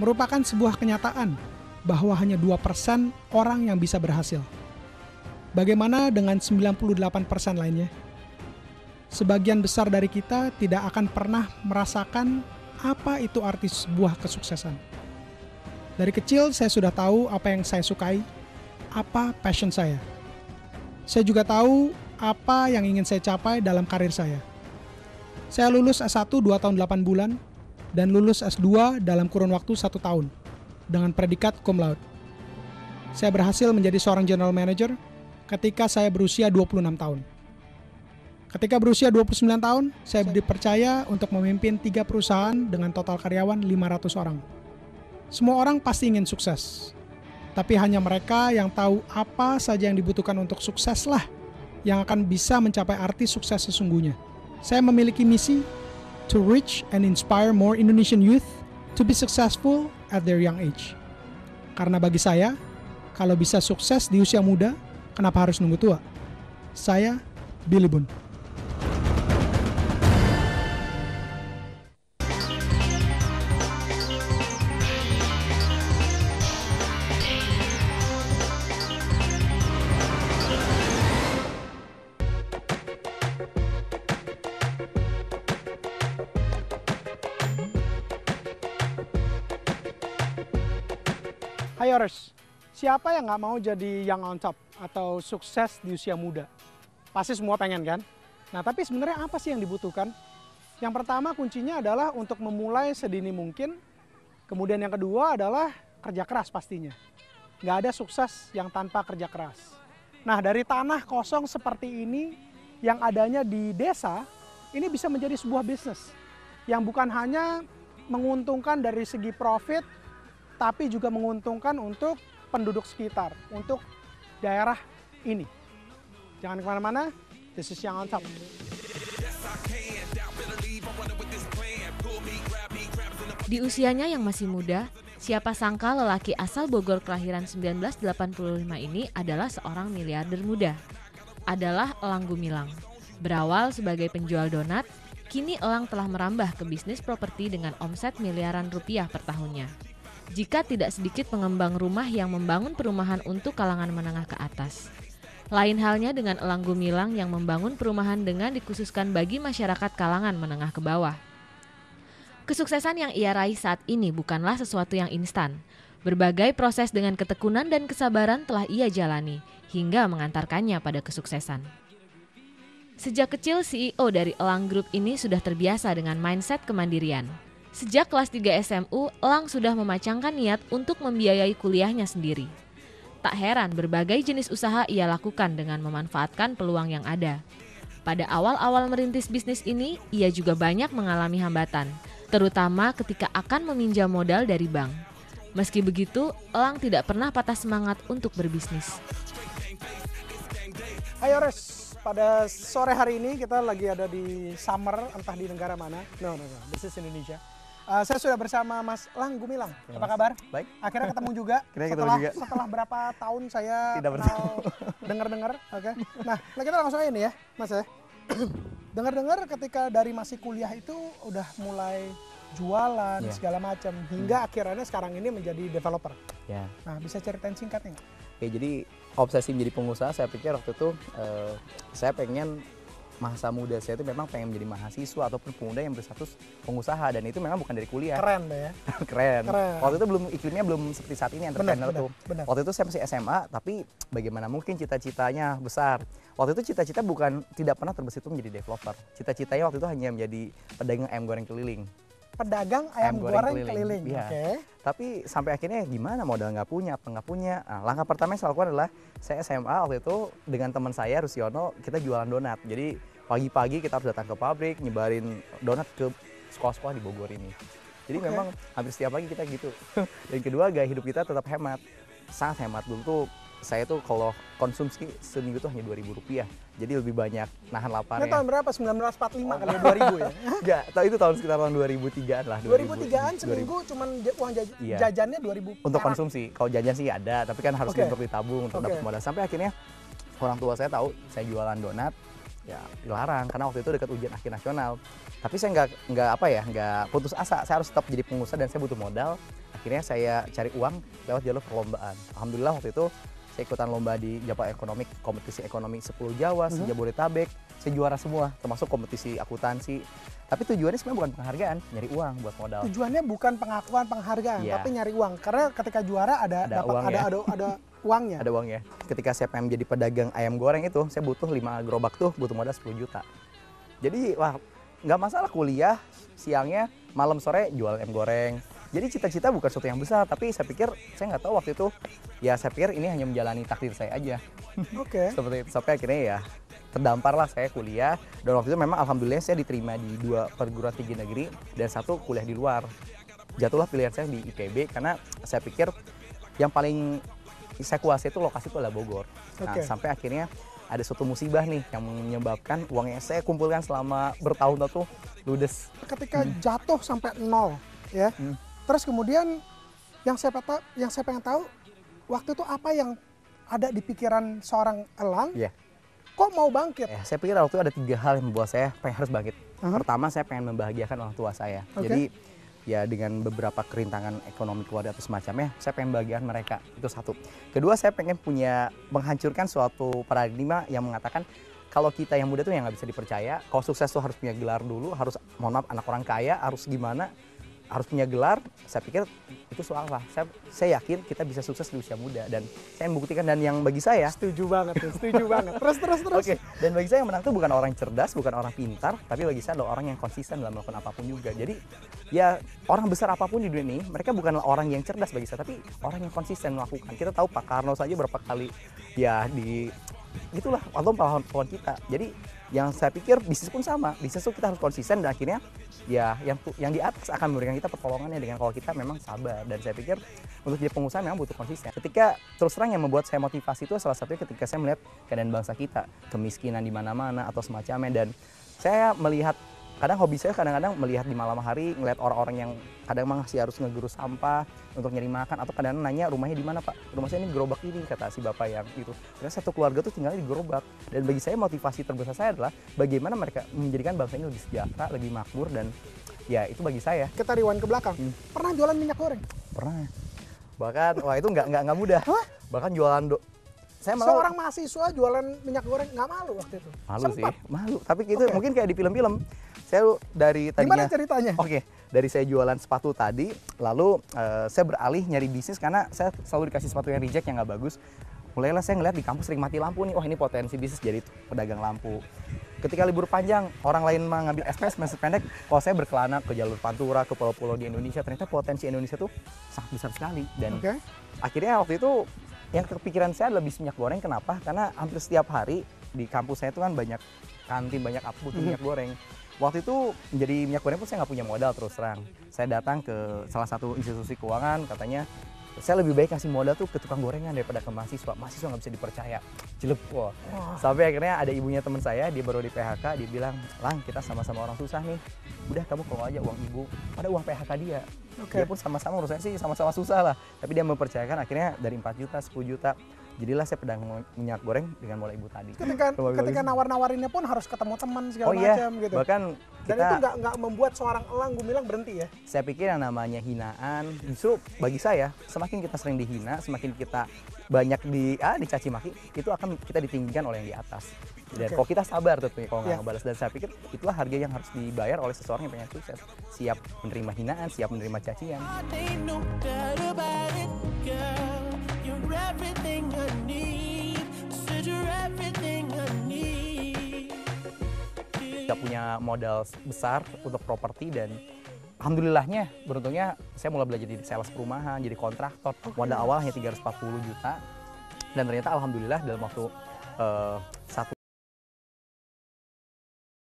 merupakan sebuah kenyataan bahwa hanya 2% orang yang bisa berhasil. Bagaimana dengan 98% lainnya? Sebagian besar dari kita tidak akan pernah merasakan apa itu arti sebuah kesuksesan. Dari kecil saya sudah tahu apa yang saya sukai, apa passion saya. Saya juga tahu apa yang ingin saya capai dalam karir saya. Saya lulus S1 2 tahun 8 bulan dan lulus S2 dalam kurun waktu 1 tahun dengan predikat cum laude. Saya berhasil menjadi seorang general manager ketika saya berusia 26 tahun. Ketika berusia 29 tahun, saya dipercaya untuk memimpin 3 perusahaan dengan total karyawan 500 orang. Semua orang pasti ingin sukses, tapi hanya mereka yang tahu apa saja yang dibutuhkan untuk sukseslah yang akan bisa mencapai arti sukses sesungguhnya. Saya memiliki misi to reach and inspire more Indonesian youth to be successful at their young age. Karena bagi saya, kalau bisa sukses di usia muda, kenapa harus nunggu tua? Saya Billy Boon. Hai Yours, siapa yang nggak mau jadi young on top atau sukses di usia muda? Pasti semua pengen kan? Nah tapi sebenarnya apa sih yang dibutuhkan? Yang pertama kuncinya adalah untuk memulai sedini mungkin. Kemudian yang kedua adalah kerja keras pastinya. Nggak ada sukses yang tanpa kerja keras. Nah dari tanah kosong seperti ini yang adanya di desa, ini bisa menjadi sebuah bisnis. Yang bukan hanya menguntungkan dari segi profit, tapi juga menguntungkan untuk penduduk sekitar, untuk daerah ini. Jangan kemana-mana, this is Young on Top. Di usianya yang masih muda, siapa sangka lelaki asal Bogor kelahiran 1985 ini adalah seorang miliarder muda. Adalah Elang Gumilang. Berawal sebagai penjual donat, kini Elang telah merambah ke bisnis properti dengan omset miliaran rupiah per tahunnya. Jika tidak sedikit pengembang rumah yang membangun perumahan untuk kalangan menengah ke atas. Lain halnya dengan Elang Gumilang yang membangun perumahan dengan dikhususkan bagi masyarakat kalangan menengah ke bawah. Kesuksesan yang ia raih saat ini bukanlah sesuatu yang instan. Berbagai proses dengan ketekunan dan kesabaran telah ia jalani hingga mengantarkannya pada kesuksesan. Sejak kecil CEO dari Elang Group ini sudah terbiasa dengan mindset kemandirian. Sejak kelas 3 SMU, Elang sudah memacangkan niat untuk membiayai kuliahnya sendiri. Tak heran berbagai jenis usaha ia lakukan dengan memanfaatkan peluang yang ada. Pada awal-awal merintis bisnis ini, ia juga banyak mengalami hambatan, terutama ketika akan meminjam modal dari bank. Meski begitu, Elang tidak pernah patah semangat untuk berbisnis. Hai Yours, pada sore hari ini kita lagi ada di summer, entah di negara mana. No, this is Indonesia. Saya sudah bersama Mas Elang Gumilang. Apa kabar? Baik. Akhirnya ketemu juga. Setelah berapa tahun saya dengar-dengar. Oke. Nah, kita langsung aja nih ya, Mas ya. Dengar-dengar ketika dari masih kuliah itu udah mulai jualan segala macam hingga akhirnya sekarang ini menjadi developer. Ya. Nah, bisa ceritain singkatnya nggak? Oke, jadi obsesi menjadi pengusaha saya pikir waktu itu saya pengen masa muda saya itu memang pengen menjadi mahasiswa ataupun pemuda yang berstatus pengusaha, dan itu memang bukan dari kuliah. Keren deh ya. Keren. Waktu itu iklimnya belum seperti saat ini entrepreneur tuh. Benar. Waktu itu saya masih SMA, tapi bagaimana mungkin cita-citanya besar. Waktu itu cita-cita tidak pernah terbesit itu menjadi developer. Cita-citanya waktu itu hanya menjadi pedagang ayam goreng keliling. Pedagang ayam goreng keliling. Iya. Oke. Tapi sampai akhirnya gimana, modal nggak punya, apa nggak punya. Nah, langkah pertama yang saya lakukan adalah saya SMA waktu itu dengan teman saya Rusiono, kita jualan donat. Jadi pagi-pagi kita harus datang ke pabrik, nyebarin donat ke sekolah-sekolah di Bogor ini. Jadi memang hampir setiap pagi kita gitu. Dan kedua, gaya hidup kita tetap hemat. Sangat hemat. Dulu tuh saya tuh kalau konsumsi seminggu tuh hanya Rp2.000. Jadi lebih banyak nahan laparnya. Ini tahun berapa? 1945 kali ya? 2000 ya? Enggak, itu tahun sekitar tahun 2003-an lah. 2003-an seminggu cuman uang jajannya 2000 untuk perak. Konsumsi. Kalau jajan sih ada, tapi kan harus untuk ditabung untuk dapat modal. Sampai akhirnya orang tua saya tahu saya jualan donat, ya dilarang karena waktu itu dekat ujian akhir nasional. Tapi saya nggak putus asa. Saya harus tetap jadi pengusaha dan saya butuh modal. akhirnya saya cari uang lewat jalur perlombaan. Alhamdulillah waktu itu saya ikutan lomba di Jawa Ekonomi, kompetisi ekonomi 10 Jawa, se-Jabodetabek. Saya juara semua, termasuk kompetisi akuntansi. Tapi tujuannya sebenarnya bukan penghargaan, nyari uang buat modal. Tujuannya bukan pengakuan, penghargaan, Iya. tapi nyari uang. Karena ketika juara ada uang ya. ada uangnya. Ada uangnya. Ketika saya pengen jadi pedagang ayam goreng itu, saya butuh 5 gerobak tuh, butuh modal 10 juta. Jadi wah, nggak masalah kuliah, siangnya, malam sore jual ayam goreng. Jadi cita-cita bukan sesuatu yang besar, tapi saya pikir, saya nggak tahu waktu itu, ya saya pikir ini hanya menjalani takdir saya aja. Oke. Seperti itu, sampai akhirnya ya terdampar lah saya kuliah. Dan waktu itu memang alhamdulillah saya diterima di 2 perguruan tinggi negeri dan 1 kuliah di luar. Jatuhlah pilihan saya di IPB karena saya pikir yang paling saya kuasai itu lokasi itu adalah Bogor. Nah, Oke. sampai akhirnya ada suatu musibah nih yang menyebabkan uang yang saya kumpulkan selama bertahun-tahun tuh ludes. Ketika jatuh sampai 0, ya. Terus kemudian yang saya pengen tahu, waktu itu apa yang ada di pikiran seorang elang? Iya. Kok mau bangkit? Ya, saya pikir waktu itu ada 3 hal yang membuat saya harus bangkit. Aha. Pertama, saya pengen membahagiakan orang tua saya. Oke. Jadi ya dengan beberapa kerintangan ekonomi keluarga atau semacamnya, saya pengen membahagiakan mereka. Itu 1. Kedua, saya pengen menghancurkan suatu paradigma yang mengatakan kalau kita yang muda tuh yang nggak bisa dipercaya. Kalau sukses tuh harus punya gelar dulu, harus mohon maaf anak orang kaya, harus gimana, harus punya gelar. Saya pikir itu salah. Saya yakin kita bisa sukses di usia muda dan saya membuktikan. Dan yang bagi saya, Setuju banget tuh, setuju banget. Terus. oke, dan bagi saya yang menang itu bukan orang cerdas, bukan orang pintar, tapi bagi saya adalah orang yang konsisten dalam melakukan apapun juga. Jadi ya orang besar apapun di dunia ini, mereka bukanlah orang yang cerdas bagi saya, tapi orang yang konsisten melakukan. Kita tahu Pak Karno saja berapa kali ya gitulah atau pahlawan kita. Jadi yang saya pikir bisnis pun sama, bisnis itu kita harus konsisten dan akhirnya ya yang di atas akan memberikan kita pertolongannya dengan kalau kita memang sabar. Dan saya pikir untuk jadi pengusaha memang butuh konsisten. Ketika terus terang yang membuat saya motivasi itu salah satunya ketika saya melihat keadaan bangsa kita, kemiskinan di mana-mana atau semacamnya. Dan saya melihat hobi saya kadang-kadang melihat di malam hari, ngeliat orang-orang yang kadang masih harus ngegerus sampah untuk nyari makan, atau kadang nanya rumahnya di mana Pak, rumah saya ini gerobak ini, kata si bapak yang itu. Karena satu keluarga tuh tinggalnya di gerobak. Dan bagi saya motivasi terbesar saya adalah bagaimana mereka menjadikan bangsa ini lebih sejahtera, lebih makmur, dan ya itu bagi saya. Kita rewind ke belakang. Pernah jualan minyak goreng? Pernah. Bahkan wah itu nggak mudah. Hah? Bahkan jualan saya malah Seorang mahasiswa jualan minyak goreng nggak malu waktu itu? malu Sempat. sih, malu. Tapi itu Oke. mungkin kayak di film-film. Saya dari Gimana tadinya ceritanya? Oke, dari saya jualan sepatu tadi, lalu saya beralih nyari bisnis karena saya selalu dikasih sepatu yang reject yang nggak bagus. Mulailah saya ngeliat di kampus sering mati lampu nih, wah ini potensi bisnis jadi pedagang lampu. Ketika libur panjang, orang lain mengambil SPS maksud pendek, kalau saya berkelana ke jalur Pantura, ke pulau-pulau di Indonesia, ternyata potensi Indonesia tuh sangat besar sekali. Dan Oke. akhirnya waktu itu yang kepikiran saya adalah bisnis minyak goreng. Kenapa? Karena hampir setiap hari di kampus saya itu kan banyak kantin, banyak butuh minyak goreng. Waktu itu menjadi minyak goreng pun saya nggak punya modal terus terang. Saya datang ke salah satu institusi keuangan, katanya saya lebih baik kasih modal tuh ke tukang gorengan daripada ke mahasiswa. Mahasiswa nggak bisa dipercaya. Jelek. Wah. Sampai akhirnya ada ibunya teman saya, dia baru di PHK, dia bilang, Lang, kita sama-sama orang susah nih. Udah kamu kelola aja uang ibu, pada uang PHK dia. Oke. Dia pun sama-sama menurut saya sih sama-sama susah lah. Tapi dia mempercayakan akhirnya dari 4 juta, 10 juta. Jadilah saya pedagang minyak goreng dengan modal ibu tadi. Ketika nawar-nawarinnya pun harus ketemu teman segala Oh iya, macam gitu. bahkan Dan kita, itu nggak membuat seorang elang gumilang berhenti ya? saya pikir yang namanya hinaan, justru bagi saya, semakin kita sering dihina, semakin kita banyak dicaci maki, itu akan kita ditinggikan oleh yang di atas. Dan Oke. kalau kita sabar tentunya kalau nggak Iya. ngebalas. Dan saya pikir itulah harga yang harus dibayar oleh seseorang yang pengen sukses. Siap menerima hinaan, siap menerima cacian. Ain't no doubt about it, girl. You're everything I need. Said you're everything I need. Kita punya modal besar untuk properti dan alhamdulillahnya, beruntungnya saya mulai belajar jadi sales perumahan, jadi kontraktor. Modal awal hanya 340 juta dan ternyata alhamdulillah dalam waktu 1